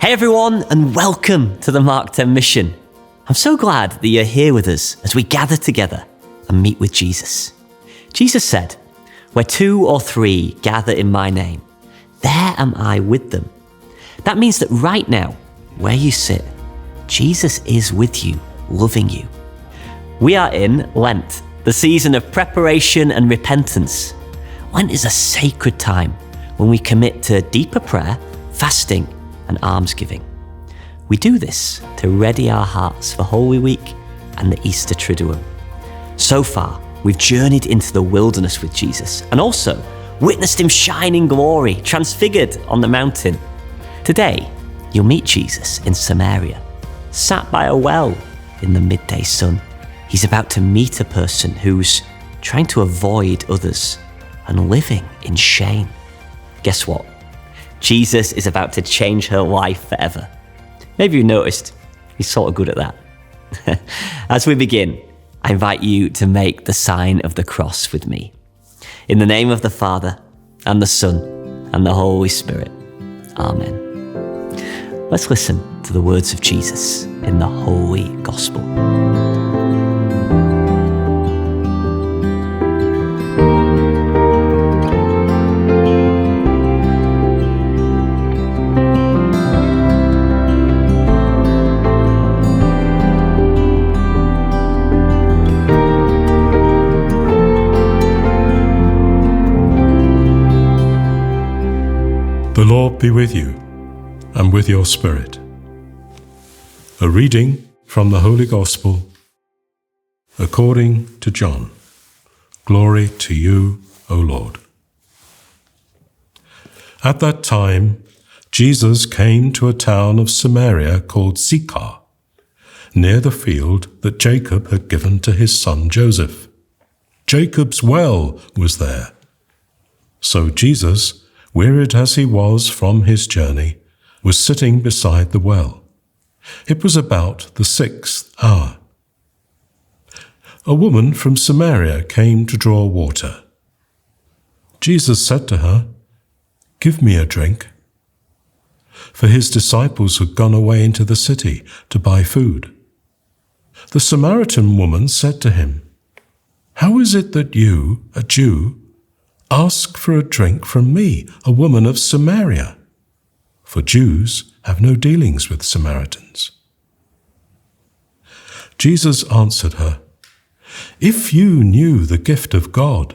Hey everyone, and welcome to the Mark 10 mission. I'm so glad that you're here with us as we gather together and meet with Jesus. Jesus said, "Where 2 or 3 gather in my name, there am I with them." That means that right now, where you sit, Jesus is with you, loving you. We are in Lent, the season of preparation and repentance. Lent is a sacred time when we commit to deeper prayer, fasting, and almsgiving. We do this to ready our hearts for Holy Week and the Easter Triduum. So far, we've journeyed into the wilderness with Jesus and also witnessed him shine in glory, transfigured on the mountain. Today, you'll meet Jesus in Samaria, sat by a well in the midday sun. He's about to meet a person who's trying to avoid others and living in shame. Guess what? Jesus is about to change her life forever. Maybe you noticed, he's sort of good at that. As we begin, I invite you to make the sign of the cross with me. In the name of the Father, and the Son, and the Holy Spirit. Amen. Let's listen to the words of Jesus in the Holy Gospel. The Lord be with you, and with your spirit. A reading from the Holy Gospel according to John. Glory to you, O Lord. At that time, Jesus came to a town of Samaria called Sychar, near the field that Jacob had given to his son Joseph. Jacob's well was there. So Jesus, wearied as he was from his journey, was sitting beside the well. It was about the 6th hour. A woman from Samaria came to draw water. Jesus said to her, "Give me a drink." For his disciples had gone away into the city to buy food. The Samaritan woman said to him, "How is it that you, a Jew, ask for a drink from me, a woman of Samaria?" For Jews have no dealings with Samaritans. Jesus answered her, "If you knew the gift of God,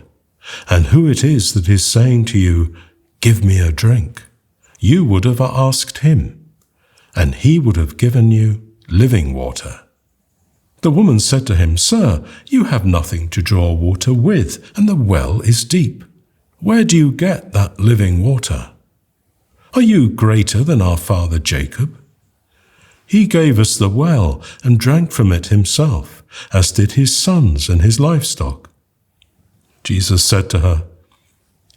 and who it is that is saying to you, 'Give me a drink,' you would have asked him, and he would have given you living water." The woman said to him, "Sir, you have nothing to draw water with, and the well is deep. Where do you get that living water? Are you greater than our father Jacob? He gave us the well and drank from it himself, as did his sons and his livestock." Jesus said to her,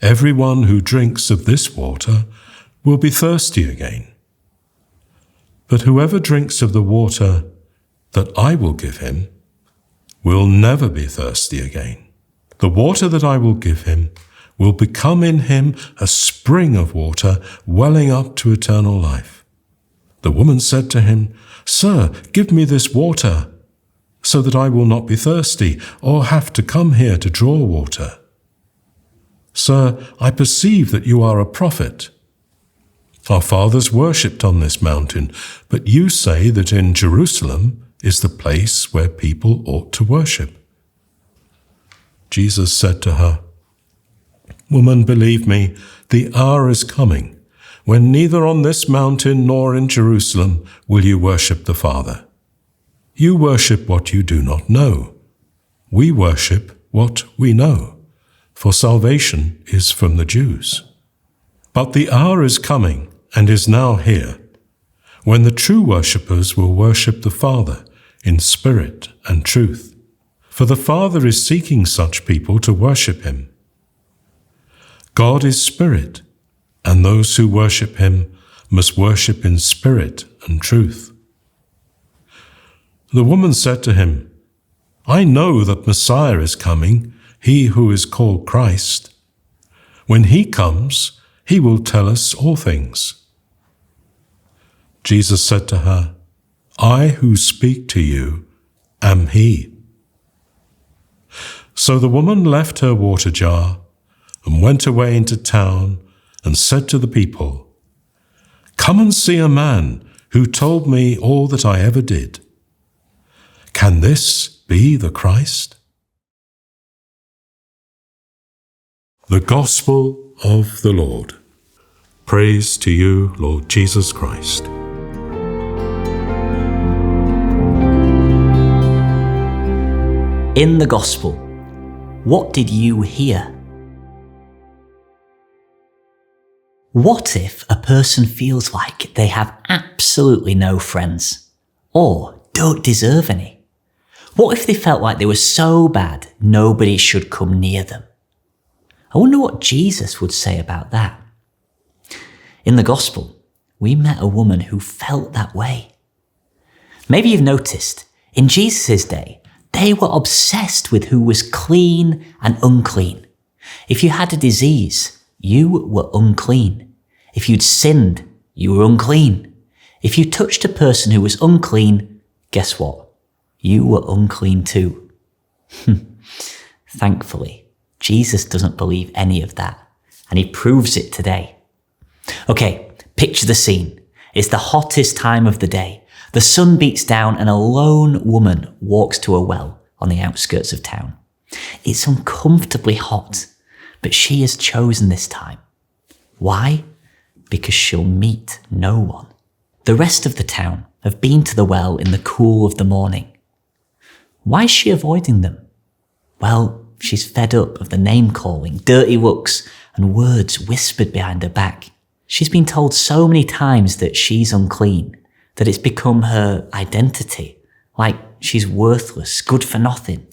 "Everyone who drinks of this water will be thirsty again. But whoever drinks of the water that I will give him will never be thirsty again. The water that I will give him will become in him a spring of water welling up to eternal life." The woman said to him, "Sir, give me this water, so that I will not be thirsty or have to come here to draw water. Sir, I perceive that you are a prophet. Our fathers worshipped on this mountain, but you say that in Jerusalem is the place where people ought to worship." Jesus said to her, "Woman, believe me, the hour is coming when neither on this mountain nor in Jerusalem will you worship the Father. You worship what you do not know. We worship what we know, for salvation is from the Jews. But the hour is coming, and is now here, when the true worshippers will worship the Father in spirit and truth, for the Father is seeking such people to worship him. God is spirit, and those who worship him must worship in spirit and truth." The woman said to him, "I know that Messiah is coming, he who is called Christ. When he comes, he will tell us all things." Jesus said to her, I who speak to you am he. So the woman left her water jar and went away into town and said to the people, Come and see a man who told me all that I ever did. Can this be the Christ? The Gospel of the Lord. Praise to you, Lord Jesus Christ. In the Gospel, what did you hear? What if a person feels like they have absolutely no friends, or don't deserve any? What if they felt like they were so bad nobody should come near them? I wonder what Jesus would say about that. In the Gospel, we met a woman who felt that way. Maybe you've noticed, in Jesus' day, they were obsessed with who was clean and unclean. If you had a disease, you were unclean. If you'd sinned, you were unclean. If you touched a person who was unclean, guess what? You were unclean too. Thankfully, Jesus doesn't believe any of that, and he proves it today. Okay, picture the scene. It's the hottest time of the day. The sun beats down and a lone woman walks to a well on the outskirts of town. It's uncomfortably hot, but she has chosen this time. Why? Because she'll meet no one. The rest of the town have been to the well in the cool of the morning. Why is she avoiding them? Well, she's fed up of the name-calling, dirty looks, and words whispered behind her back. She's been told so many times that she's unclean, that it's become her identity, like she's worthless, good for nothing.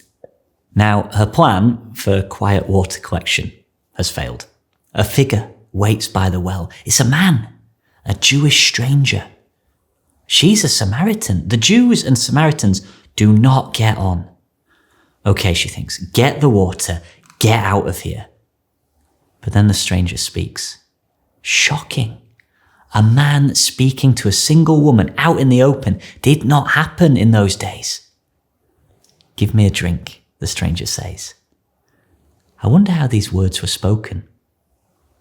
Now, her plan for quiet water collection has failed. A figure waits by the well. It's a man, a Jewish stranger. She's a Samaritan. The Jews and Samaritans do not get on. Okay, she thinks, get the water, get out of here. But then the stranger speaks. Shocking. A man speaking to a single woman out in the open did not happen in those days. Give me a drink, the stranger says. I wonder how these words were spoken.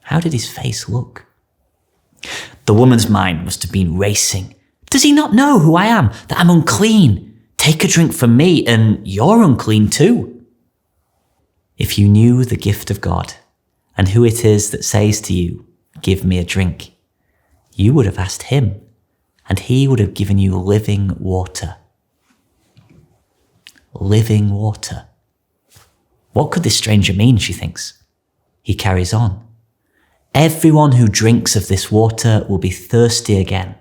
How did his face look? The woman's mind must have been racing. Does he not know who I am, that I'm unclean? Take a drink from me and you're unclean too. If you knew the gift of God and who it is that says to you, give me a drink, you would have asked him and he would have given you living water. Living water. What could this stranger mean, she thinks. He carries on. Everyone who drinks of this water will be thirsty again,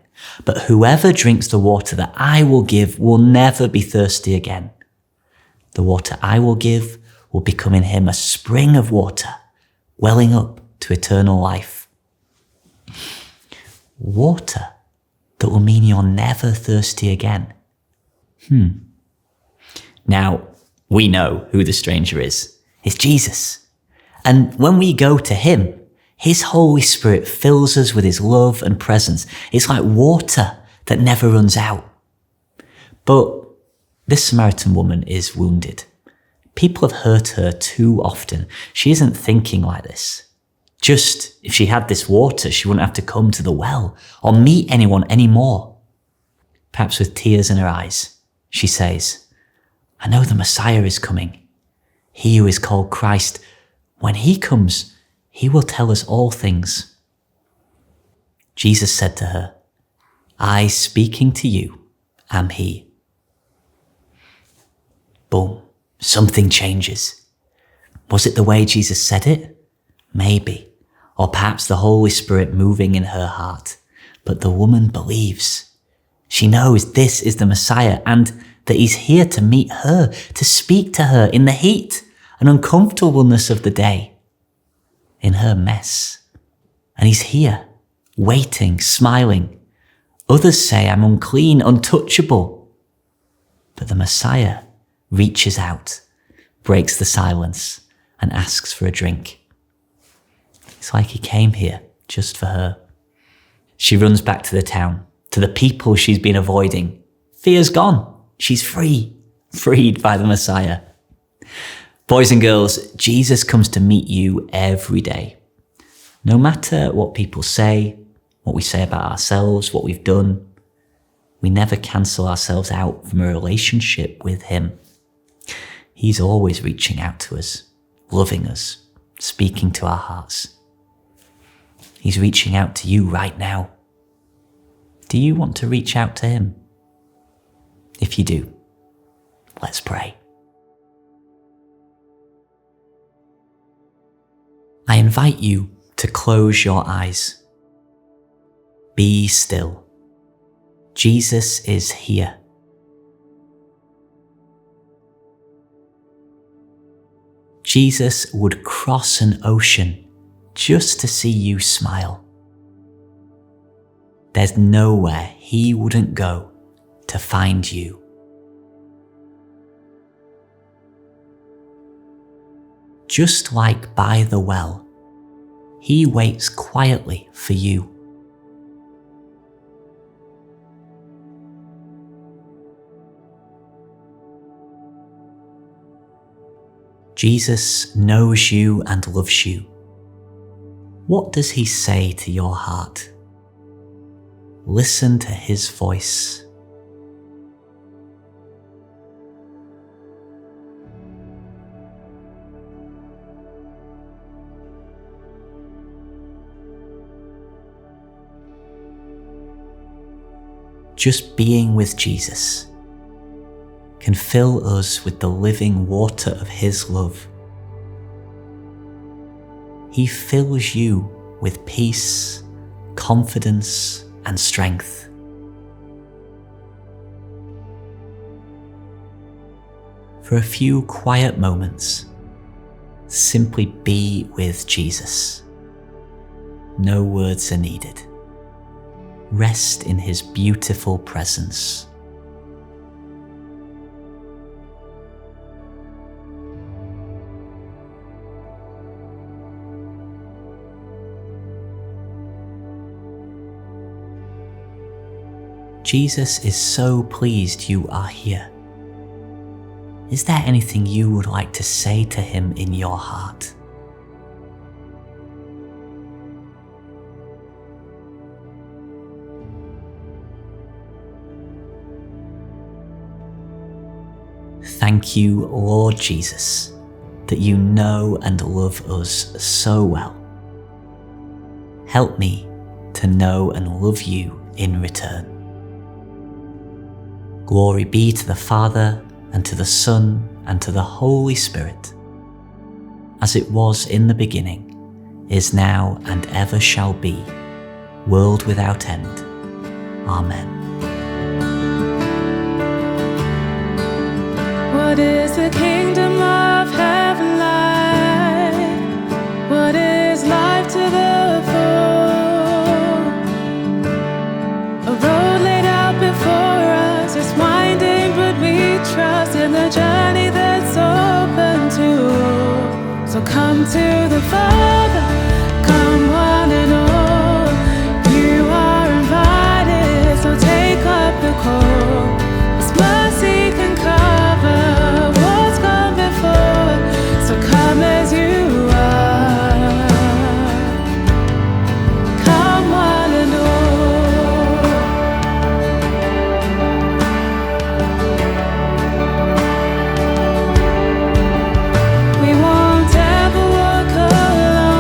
but whoever drinks the water that I will give will never be thirsty again. The water I will give will become in him a spring of water, welling up to eternal life. Water that will mean you're never thirsty again. Now, we know who the stranger is. It's Jesus. And when we go to him, his Holy Spirit fills us with his love and presence. It's like water that never runs out. But this Samaritan woman is wounded. People have hurt her too often. She isn't thinking like this. Just if she had this water, she wouldn't have to come to the well or meet anyone anymore. Perhaps with tears in her eyes, she says, I know the Messiah is coming. He who is called Christ. When he comes, he will tell us all things. Jesus said to her, I speaking to you am he. Boom, something changes. Was it the way Jesus said it? Maybe. Or perhaps the Holy Spirit moving in her heart. But the woman believes. She knows this is the Messiah and that he's here to meet her, to speak to her in the heat and uncomfortableness of the day, in her mess. And he's here, waiting, smiling. Others say I'm unclean, untouchable. But the Messiah reaches out, breaks the silence, and asks for a drink. It's like he came here just for her. She runs back to the town, To the people she's been avoiding, fear's gone. She's free, freed by the Messiah. Boys and girls, Jesus comes to meet you every day. No matter what people say, what we say about ourselves, what we've done, we never cancel ourselves out from a relationship with him. He's always reaching out to us, loving us, speaking to our hearts. He's reaching out to you right now. Do you want to reach out to him? If you do, let's pray. I invite you to close your eyes. Be still. Jesus is here. Jesus would cross an ocean just to see you smile. There's nowhere he wouldn't go to find you. Just like by the well, he waits quietly for you. Jesus knows you and loves you. What does he say to your heart? Listen to his voice. Just being with Jesus can fill us with the living water of his love. He fills you with peace, confidence, and strength. For a few quiet moments, simply be with Jesus. No words are needed. Rest in his beautiful presence. Jesus is so pleased you are here. Is there anything you would like to say to him in your heart? Thank you, Lord Jesus, that you know and love us so well. Help me to know and love you in return. Glory be to the Father, and to the Son, and to the Holy Spirit, as it was in the beginning, is now, and ever shall be, world without end. Amen. What is the kingdom of heaven like? What is life to the full? A road laid out before us, it's winding, but we trust in the journey that's open to all. So come to the Father, come one and all. You are invited, so take up the call. His mercy can cover what's gone before. So come as you are. Come one and all. We won't ever walk alone.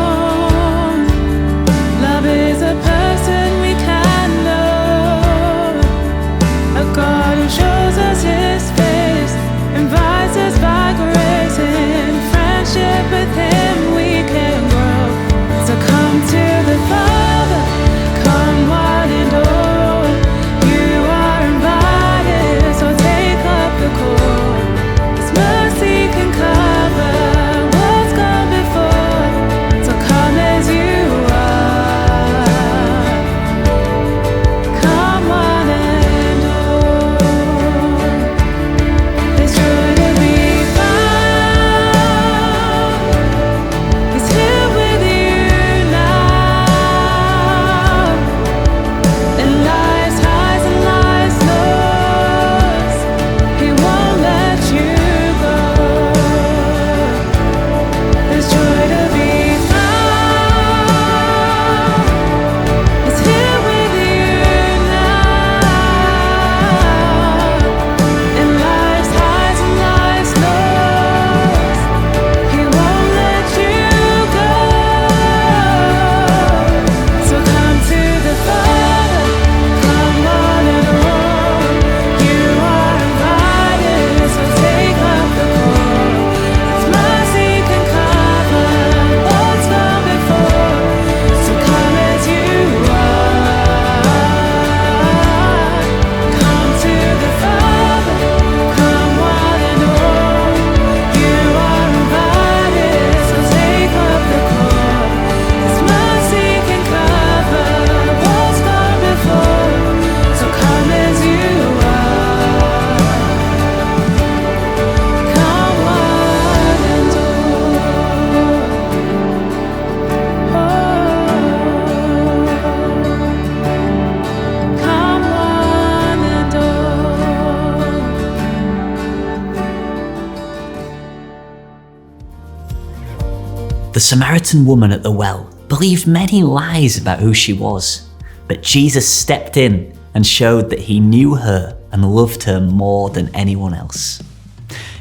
the Samaritan woman at the well believed many lies about who she was, but Jesus stepped in and showed that he knew her and loved her more than anyone else.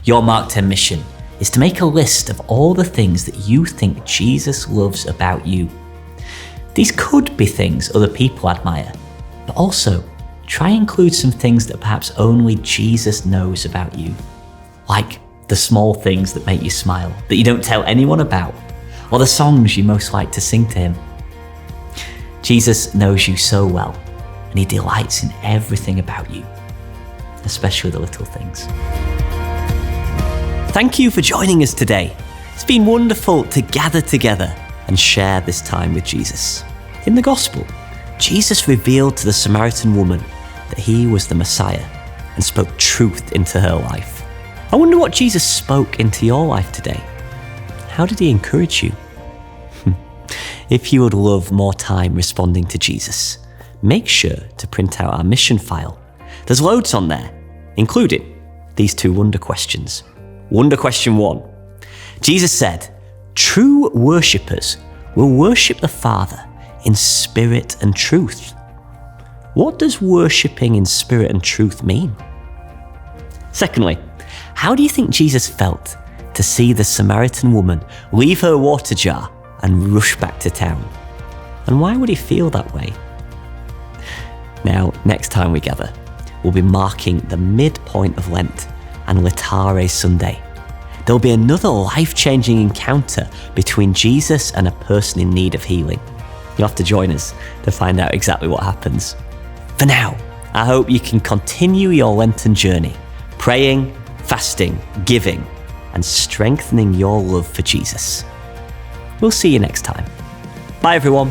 Your Mark 10 mission is to make a list of all the things that you think Jesus loves about you. These could be things other people admire, but also try and include some things that perhaps only Jesus knows about you, like the small things that make you smile that you don't tell anyone about, or the songs you most like to sing to him. Jesus knows you so well, and he delights in everything about you, especially the little things. Thank you for joining us today. It's been wonderful to gather together and share this time with Jesus. In the Gospel, Jesus revealed to the Samaritan woman that he was the Messiah and spoke truth into her life. I wonder what Jesus spoke into your life today. How did he encourage you? If you would love more time responding to Jesus, make sure to print out our mission file. There's loads on there, including these 2 wonder questions. Wonder question 1. Jesus said, "True worshippers will worship the Father in spirit and truth." What does worshipping in spirit and truth mean? Secondly, how do you think Jesus felt to see the Samaritan woman leave her water jar and rush back to town? And why would he feel that way? Now, next time we gather, we'll be marking the midpoint of Lent and Laetare Sunday. There'll be another life-changing encounter between Jesus and a person in need of healing. You'll have to join us to find out exactly what happens. For now, I hope you can continue your Lenten journey, praying, fasting, giving, and strengthening your love for Jesus. We'll see you next time. Bye everyone.